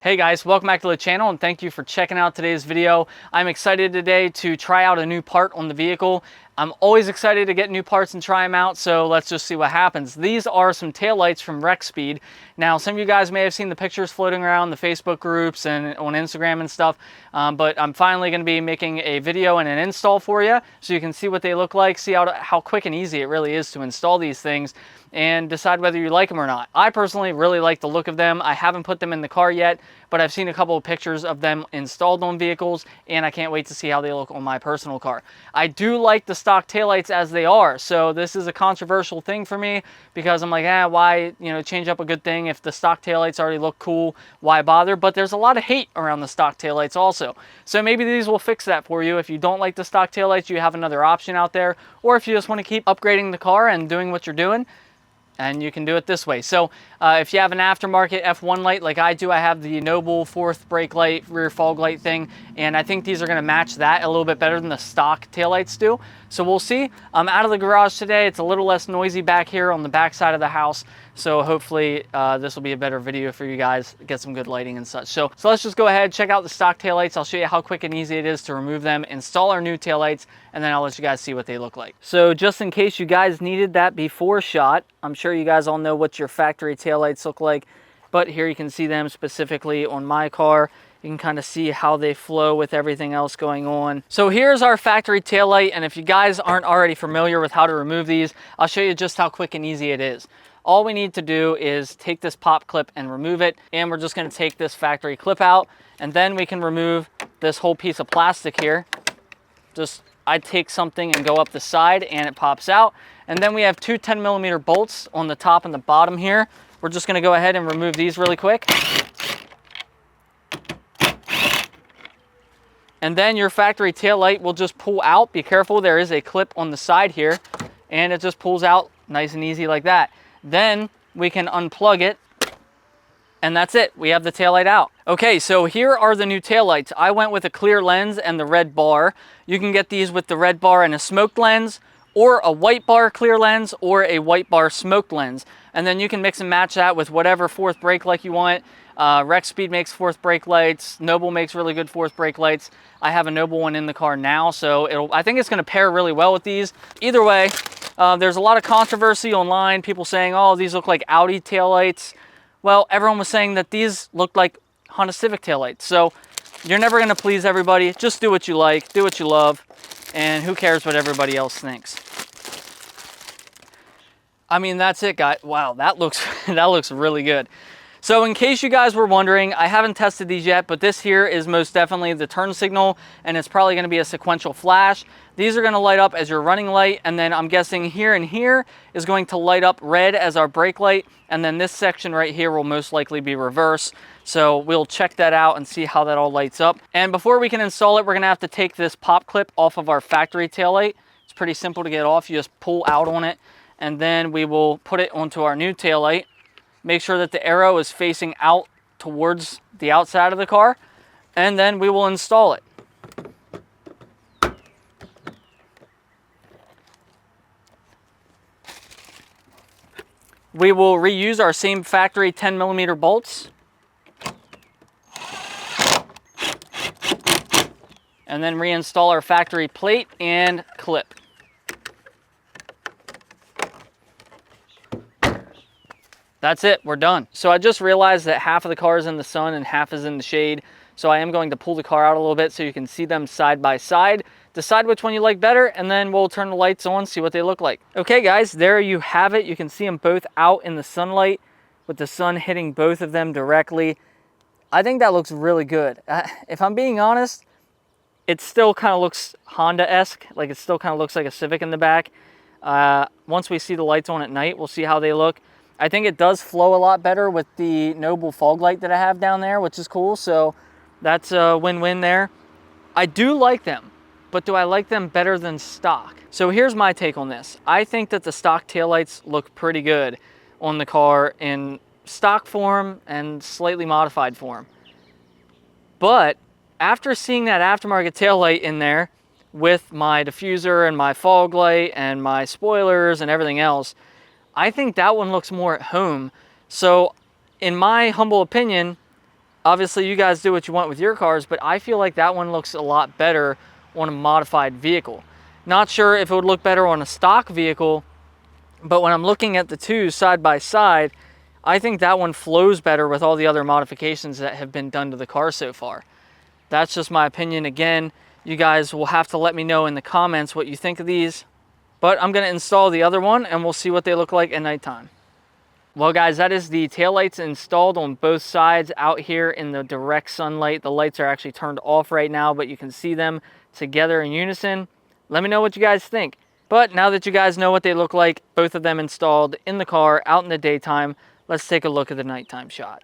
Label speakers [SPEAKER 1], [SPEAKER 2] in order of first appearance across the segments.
[SPEAKER 1] Hey guys, welcome back to the channel and thank you for checking out today's video. I'm excited today to try out a new part on the vehicle. I'm always excited to get new parts and try them out, so let's just see what happens. These are some taillights from Rexpeed. Now, some of you guys may have seen the pictures floating around the Facebook groups and on Instagram and stuff, but I'm finally going to be making a video and an install for you so you can see what they look like, see how quick and easy it really is to install these things, and decide whether you like them or not. I personally really like the look of them. I haven't put them in the car yet, but I've seen a couple of pictures of them installed on vehicles, and I can't wait to see how they look on my personal car. I do like the stock taillights as they are, so this is a controversial thing for me because I'm like, why change up a good thing if the stock taillights already look cool? Why bother? But there's a lot of hate around the stock taillights also, so maybe these will fix that for you. If you don't like the stock taillights, you have another option out there, or if you just want to keep upgrading the car and doing what you're doing, and you can do it this way. So if you have an aftermarket F1 light like I do, I have the Noble fourth brake light, rear fog light thing, and I think these are gonna match that a little bit better than the stock taillights do. So we'll see. I'm out of the garage today. It's a little less noisy back here on the back side of the house. So hopefully this will be a better video for you guys, get some good lighting and such. So let's just go ahead, check out the stock taillights. I'll show you how quick and easy it is to remove them, install our new taillights, and then I'll let you guys see what they look like. So just in case you guys needed that before shot, I'm sure you guys all know what your factory taillights look like, but here you can see them specifically on my car. You can kind of see how they flow with everything else going on. So here's our factory taillight, and if you guys aren't already familiar with how to remove these, I'll show you just how quick and easy it is. All we need to do is take this pop clip and remove it, and we're just going to take this factory clip out, and then we can remove this whole piece of plastic here. I take something and go up the side and it pops out, and then we have two 10mm bolts on the top and the bottom here. We're just going to go ahead and remove these really quick. And then your factory tail light will just pull out. Be careful, there is a clip on the side here, and it just pulls out nice and easy like that. Then we can unplug it, and that's it. We have the taillight out. Okay, so here are the new taillights. I went with a clear lens and the red bar. You can get these with the red bar and a smoked lens, or a white bar clear lens, or a white bar smoked lens. And then you can mix and match that with whatever fourth brake light you want. Rexpeed makes fourth brake lights. Noble makes really good fourth brake lights. I have a Noble one in the car now, so I think it's going to pair really well with these. Either way, there's a lot of controversy online. People saying, oh, these look like Audi taillights. Well, everyone was saying that these looked like Honda Civic taillights. So you're never going to please everybody. Just do what you like, do what you love, and who cares what everybody else thinks. I mean, that's it, guys. Wow, that looks really good. So in case you guys were wondering, I haven't tested these yet, but this here is most definitely the turn signal, and it's probably going to be a sequential flash. These are going to light up as your running light, and then I'm guessing here and here is going to light up red as our brake light, and then this section right here will most likely be reverse. So we'll check that out and see how that all lights up. And before we can install it, we're going to have to take this pop clip off of our factory taillight. It's pretty simple to get off. You just pull out on it, and then we will put it onto our new taillight. Make sure that the AERO is facing out towards the outside of the car, and then we will install it. We will reuse our same factory 10mm bolts, and then reinstall our factory plate and clip. That's it, we're done. So I just realized that half of the car is in the sun and half is in the shade. So I am going to pull the car out a little bit so you can see them side by side. Decide which one you like better, and then we'll turn the lights on, see what they look like. Okay guys, there you have it. You can see them both out in the sunlight with the sun hitting both of them directly. I think that looks really good. If I'm being honest, it still kind of looks Honda-esque. Like it still kind of looks like a Civic in the back. Once we see the lights on at night, we'll see how they look. I think it does flow a lot better with the Noble fog light that I have down there, which is cool. So that's a win-win there. I do like them, but do I like them better than stock? So here's my take on this. I think that the stock taillights look pretty good on the car in stock form and slightly modified form. But after seeing that aftermarket taillight in there with my diffuser and my fog light and my spoilers and everything else, I think that one looks more at home. So in my humble opinion, Obviously, you guys do what you want with your cars, but I feel like that one looks a lot better on a modified vehicle. Not sure if it would look better on a stock vehicle, but when I'm looking at the two side by side, I think that one flows better with all the other modifications that have been done to the car so far. That's just my opinion. Again, you guys will have to let me know in the comments what you think of these. But I'm going to install the other one and we'll see what they look like at nighttime. Well guys, that is the taillights installed on both sides out here in the direct sunlight. The lights are actually turned off right now, but you can see them together in unison. Let me know what you guys think. But now that you guys know what they look like, both of them installed in the car out in the daytime, let's take a look at the nighttime shot.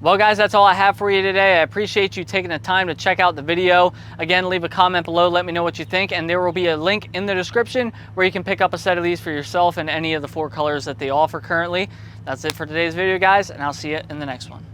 [SPEAKER 1] Well guys, that's all I have for you today. I appreciate you taking the time to check out the video. Again, leave a comment below, let me know what you think, and there will be a link in the description where you can pick up a set of these for yourself in any of the 4 colors that they offer currently. That's it for today's video guys, and I'll see you in the next one.